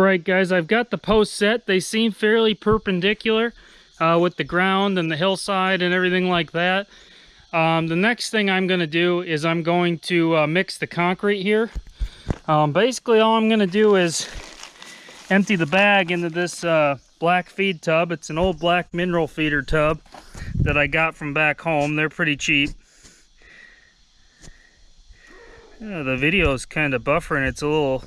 Alright guys, I've got the posts set. They seem fairly perpendicular with the ground and the hillside and everything like that. The next thing I'm going to do is I'm going to mix the concrete here. Basically all I'm going to do is empty the bag into this black feed tub. It's an old black mineral feeder tub that I got from back home. They're pretty cheap. The video is kind of buffering. It's a little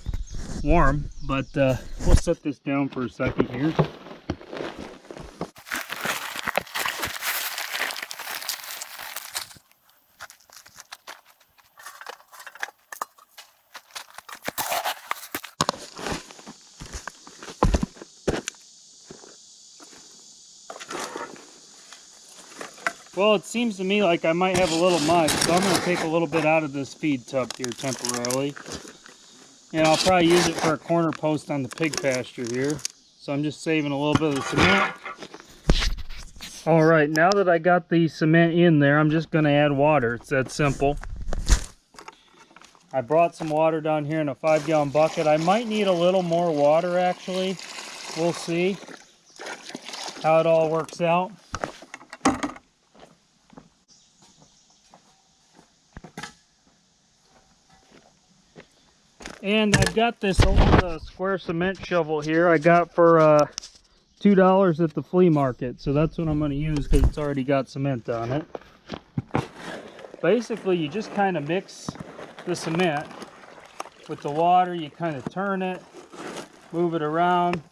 warm, but we'll set this down for a second here. Well, it seems to me like I might have a little mud, so I'm going to take a little bit out of this feed tub here temporarily. And I'll probably use it for a corner post on the pig pasture here. So I'm just saving a little bit of the cement. Alright, now that I got the cement in there, I'm just going to add water. It's that simple. I brought some water down here in a 5-gallon bucket. I might need a little more water actually. We'll see how it all works out. And I've got this old square cement shovel here I got for $2 at the flea market. So that's what I'm going to use because it's already got cement on it. Basically, you just kind of mix the cement with the water. You kind of turn it, move it around.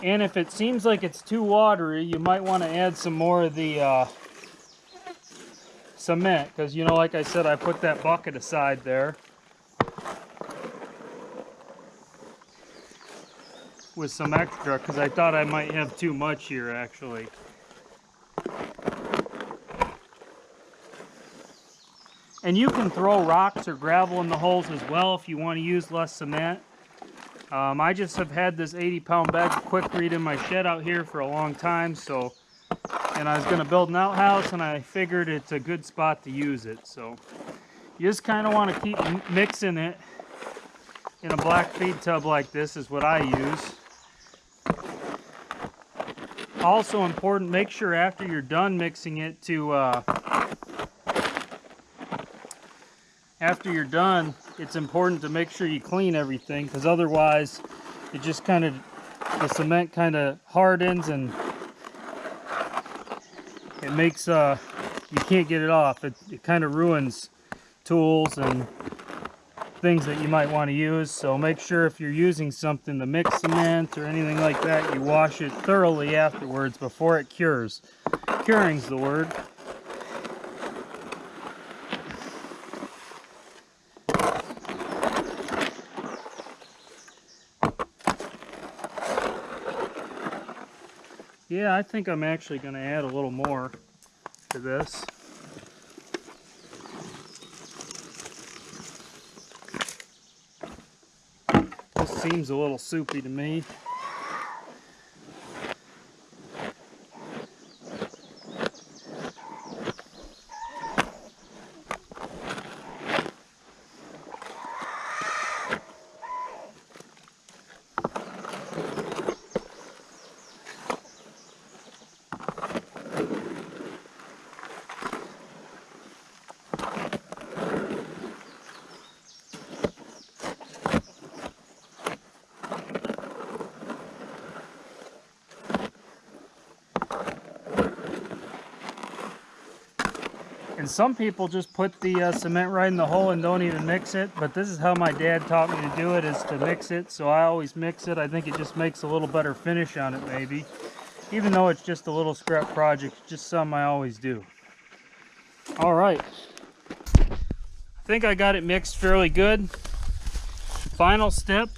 And if it seems like it's too watery, you might want to add some more of the cement. Because, you know, like I said, I put that bucket aside there with some extra because I thought I might have too much here actually. And you can throw rocks or gravel in the holes as well if you want to use less cement. I just have had this 80-pound bag of Quikrete in my shed out here for a long time, so, and I was going to build an outhouse and I figured it's a good spot to use it. So you just kind of want to keep mixing it in a black feed tub like this is what I use. Also important, make sure after you're done mixing it to after you're done, it's important to make sure you clean everything, because otherwise it just kind of, the cement kind of hardens and it makes you can't get it off. It kind of ruins tools and things that you might want to use. So make sure if you're using something to mix cement or anything like that, you wash it thoroughly afterwards before it cures. Curing's the word. Yeah, I think I'm actually going to add a little more to this. This seems a little soupy to me. And some people just put the cement right in the hole and don't even mix it, but this is how my dad taught me to do it, is to mix it. So I always mix it. I think it just makes a little better finish on it maybe. Even though it's just a little scrap project, it's just something I always do. Alright. I think I got it mixed fairly good. Final step.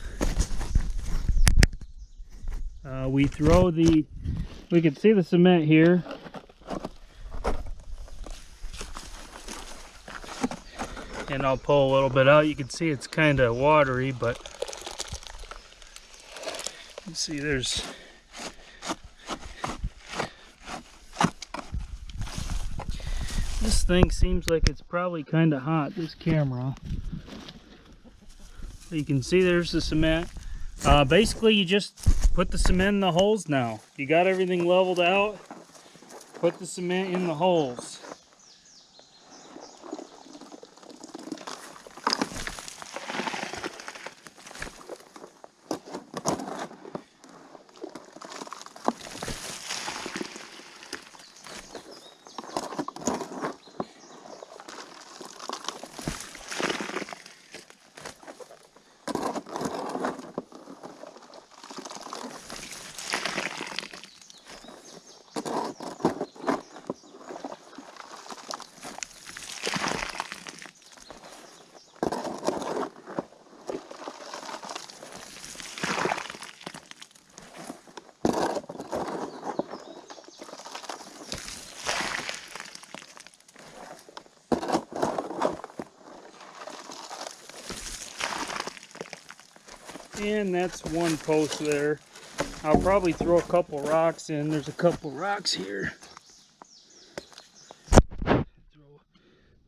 We throw the, we can see the cement here. And I'll pull a little bit out. You can see it's kind of watery, but you see there's this thing seems like it's probably kind of hot, this camera. You can see there's the cement. Basically, you just put the cement in the holes now. You got everything leveled out, put the cement in the holes. And that's one post there. I'll probably throw a couple rocks in. There's a couple rocks here.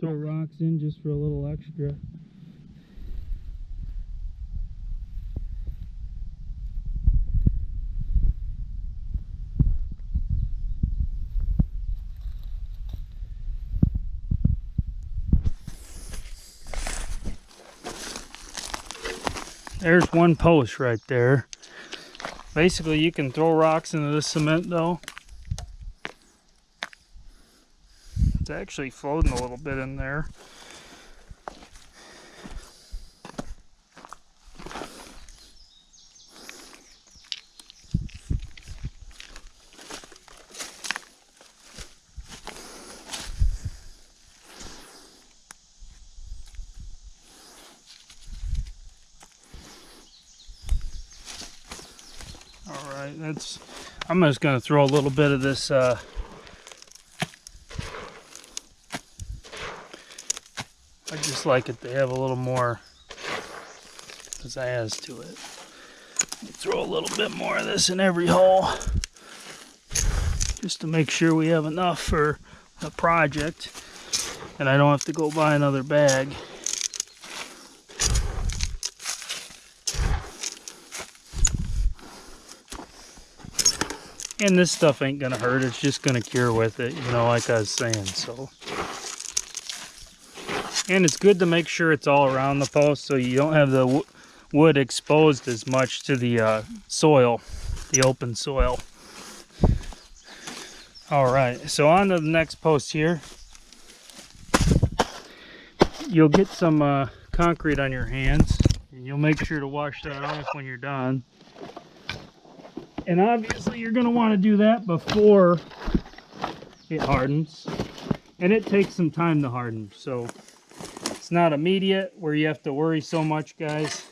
Throw rocks in just for a little extra. There's one post right there. Basically, you can throw rocks into the cement though. It's actually floating a little bit in there. Alright, I'm just going to throw a little bit of this I just like it to have a little more pizzazz to it. Throw a little bit more of this in every hole just to make sure we have enough for the project and I don't have to go buy another bag. And this stuff ain't gonna hurt, it's just gonna cure with it, you know, like I was saying, so. And it's good to make sure it's all around the post so you don't have the wood exposed as much to the soil, the open soil. All right, so on to the next post here. You'll get some concrete on your hands, and you'll make sure to wash that off when you're done. And obviously you're going to want to do that before it hardens. And it takes some time to harden, so it's not immediate where you have to worry so much, guys.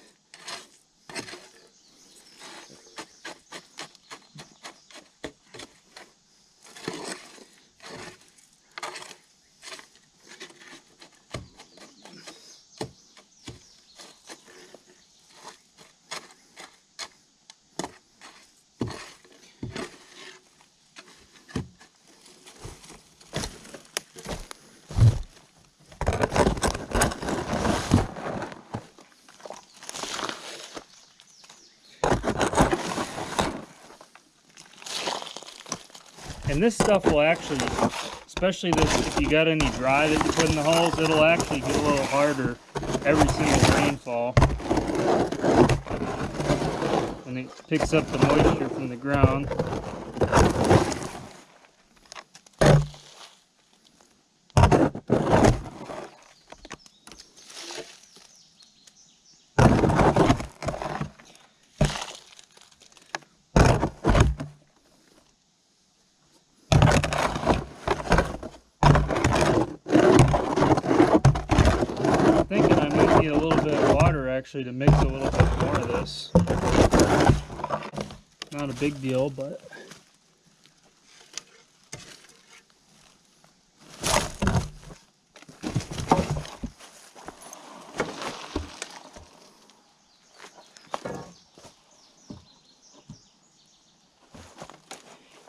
And this stuff will actually, especially this, if you got any dry that you put in the holes, it'll actually get a little harder every single rainfall. And it picks up the moisture from the ground. Need a little bit of water actually to mix a little bit more of this. Not a big deal, but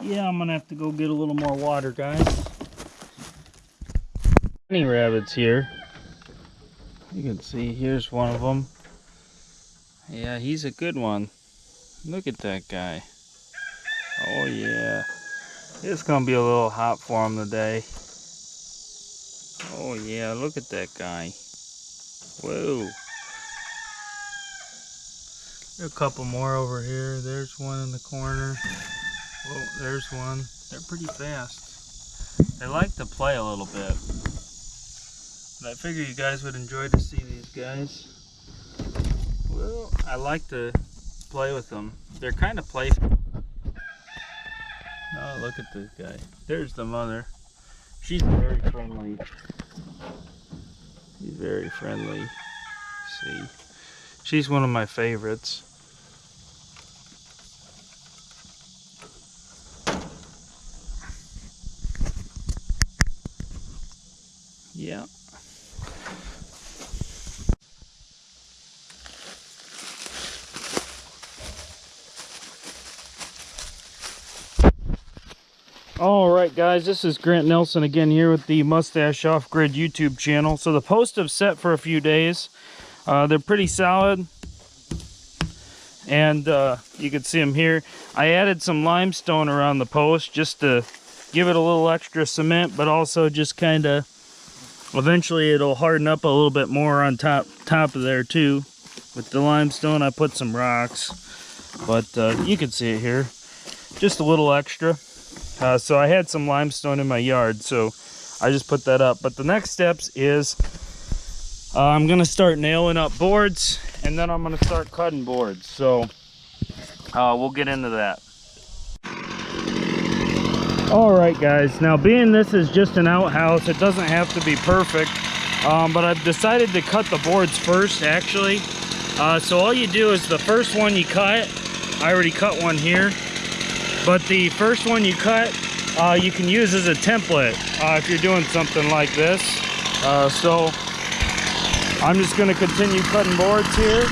yeah, I'm gonna have to go get a little more water, guys. Bunny rabbits here. You can see here's one of them. Yeah, he's a good one. Look at that guy. Oh yeah. It's gonna be a little hot for him today. Oh yeah, look at that guy. Whoa. There are a couple more over here. There's one in the corner. Whoa, there's one. They're pretty fast. They like to play a little bit. But I figure you guys would enjoy to see these guys. Well, I like to play with them. They're kind of playful. Oh, look at this guy. There's the mother. She's very friendly. She's very friendly. See, she's one of my favorites. Yeah. Alright guys, this is Grant Nelson again here with the Mustache Off-Grid YouTube channel. So the posts have set for a few days. They're pretty solid. And you can see them here. I added some limestone around the post just to give it a little extra cement, but also just kind of, eventually it'll harden up a little bit more on top of there too. With the limestone I put some rocks, but you can see it here. Just a little extra. So I had some limestone in my yard, so I just put that up. But the next steps is I'm going to start nailing up boards, and then I'm going to start cutting boards. So we'll get into that. Alright guys, now being this is just an outhouse, it doesn't have to be perfect. But I've decided to cut the boards first, actually. So all you do is the first one you cut, I already cut one here. But the first one you cut, you can use as a template if you're doing something like this. So I'm just going to continue cutting boards here.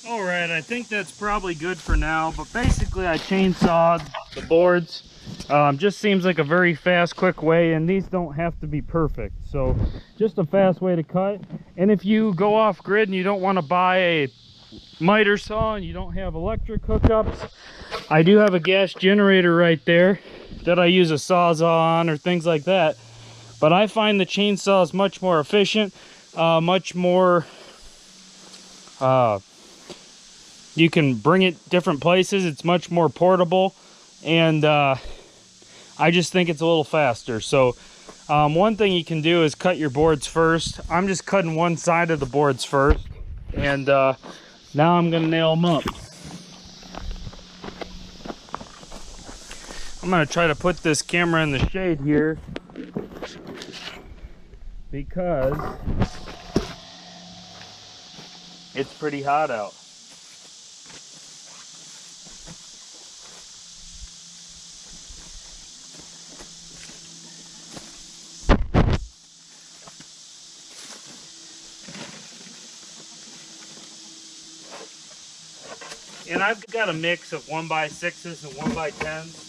Alright, I think that's probably good for now, but basically I chainsawed the boards. Just seems like a very fast, quick way, and these don't have to be perfect. So just a fast way to cut. And if you go off grid and you don't want to buy a miter saw and you don't have electric hookups, I do have a gas generator right there that I use a sawzall on or things like that. But I find the chainsaw is much more efficient, much more you can bring it different places. It's much more portable, and I just think it's a little faster. So one thing you can do is cut your boards first. I'm just cutting one side of the boards first, and now I'm gonna nail them up. I'm gonna try to put this camera in the shade here because it's pretty hot out. And I've got a mix of 1x6s and 1x10s.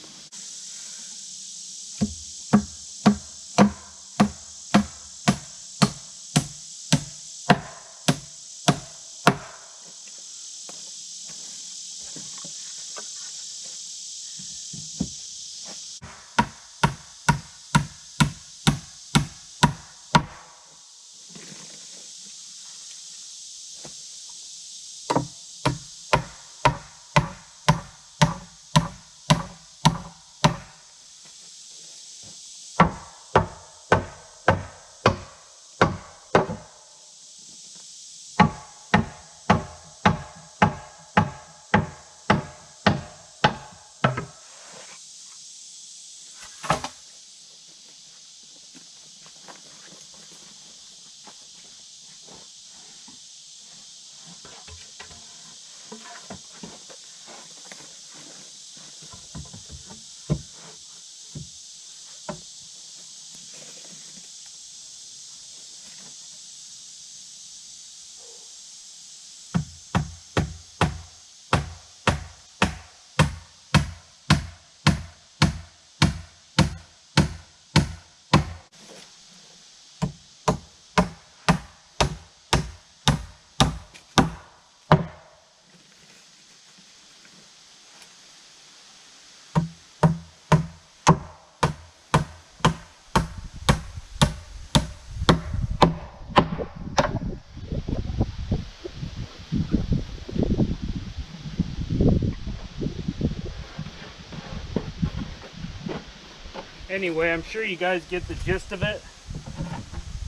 Anyway, I'm sure you guys get the gist of it,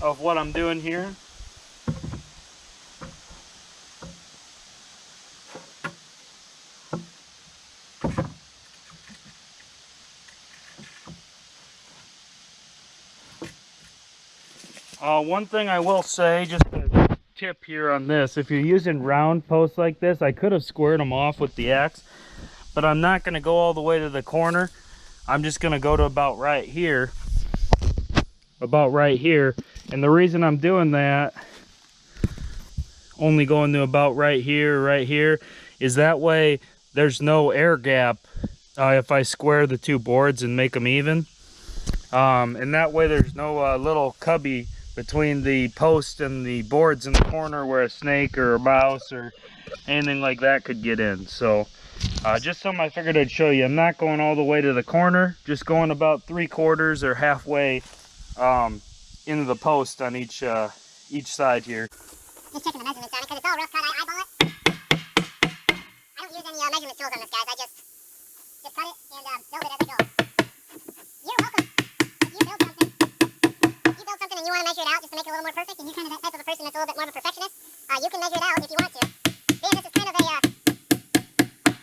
of what I'm doing here. One thing I will say, just a tip here on this, if you're using round posts like this, I could have squared them off with the axe, but I'm not going to go all the way to the corner. I'm just going to go to about right here. And the reason I'm doing that, only going to about right here, is that way there's no air gap if I square the two boards and make them even. And that way there's no little cubby between the post and the boards in the corner where a snake or a mouse or anything like that could get in. So just something I figured I'd show you. I'm not going all the way to the corner, just going about 3/4 or halfway into the post on each side here. Just checking the measurements on it because it's all rough cut. I eyeball it. I don't use any measurement tools on this, guys. I just cut it and build it as I go. You're welcome. If you build something and you want to measure it out just to make it a little more perfect, and you're kind of that type of a person that's a little bit more of a perfectionist, you can measure it out if you want to. Being this is kind of a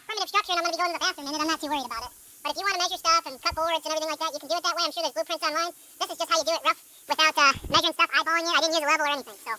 primitive structure and I'm going to be going to the bathroom in it, I'm not too worried about it. But if you want to measure stuff and cut boards and everything like that, you can do it that way. I'm sure there's blueprints online. This is just how you do it rough without measuring stuff, eyeballing it. I didn't use a level or anything, so.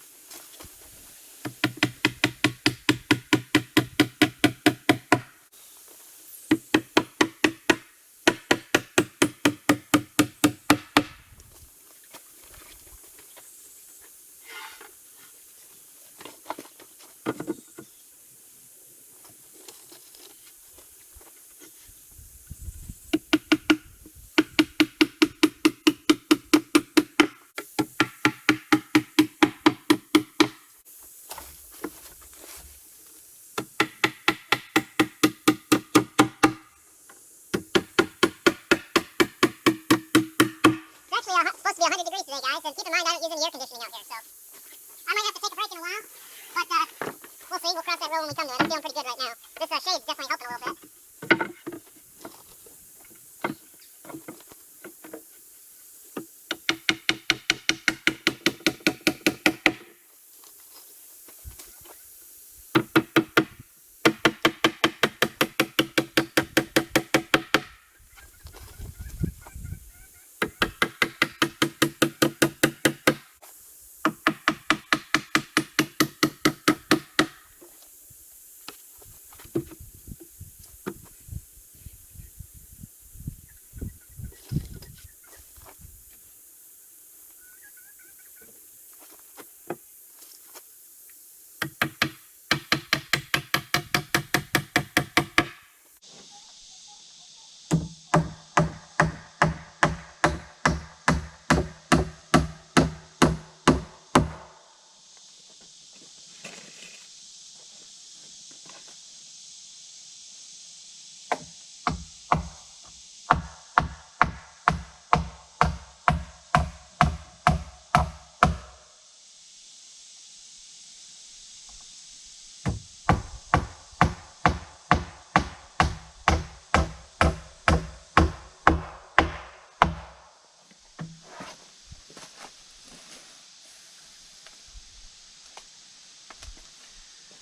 Supposed to be 100 degrees today, guys, and keep in mind I don't use any air conditioning out here, so I might have to take a break in a while, but we'll see. We'll cross that road when we come to it. I'm feeling pretty good right now. This shade's definitely helping a little bit.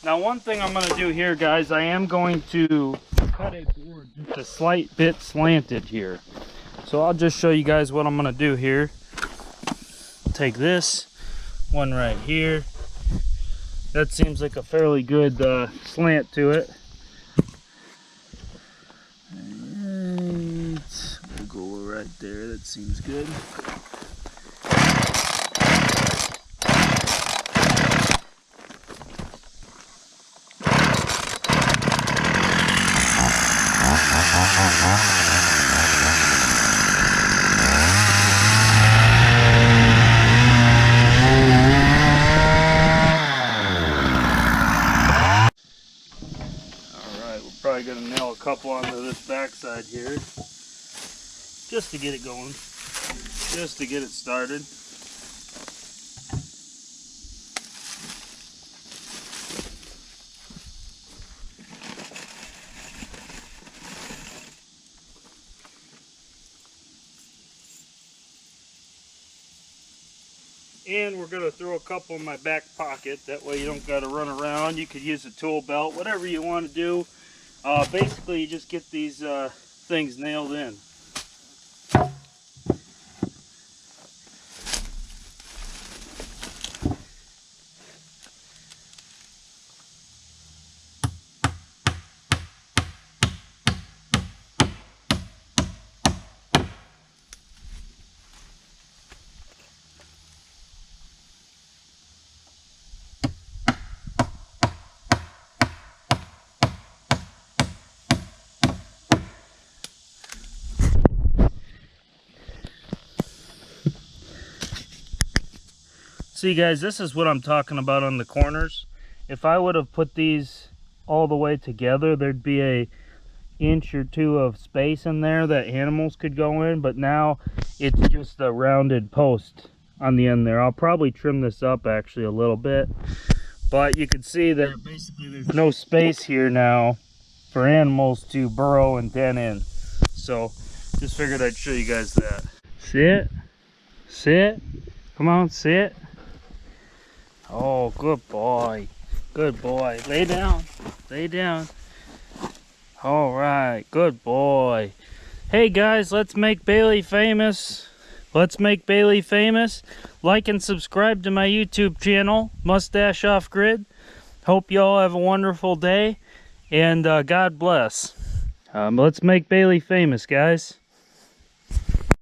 Now one thing I'm going to do here, guys, I am going to cut a board just a slight bit slanted here. So I'll just show you guys what I'm going to do here. Take this one right here. That seems like a fairly good slant to it. Right. We'll go right there. That seems good. Probably gonna nail a couple onto this backside here just to get it going, just to get it started. And we're gonna throw a couple in my back pocket, that way you don't gotta run around. You could use a tool belt, whatever you want to do. Basically, you just get these things nailed in. See guys, this is what I'm talking about on the corners. If I would have put these all the way together, there'd be a inch or two of space in there that animals could go in, but now it's just a rounded post on the end there. I'll probably trim this up actually a little bit, but you can see that basically there's no space here now for animals to burrow and den in. So just figured I'd show you guys that. Sit, sit, come on, sit. Oh, good boy. Good boy. Lay down. Lay down. All right. Good boy. Hey, guys, let's make Bailey famous. Let's make Bailey famous. Like and subscribe to my YouTube channel, Mustache Off Grid. Hope you all have a wonderful day, and God bless. Let's make Bailey famous, guys.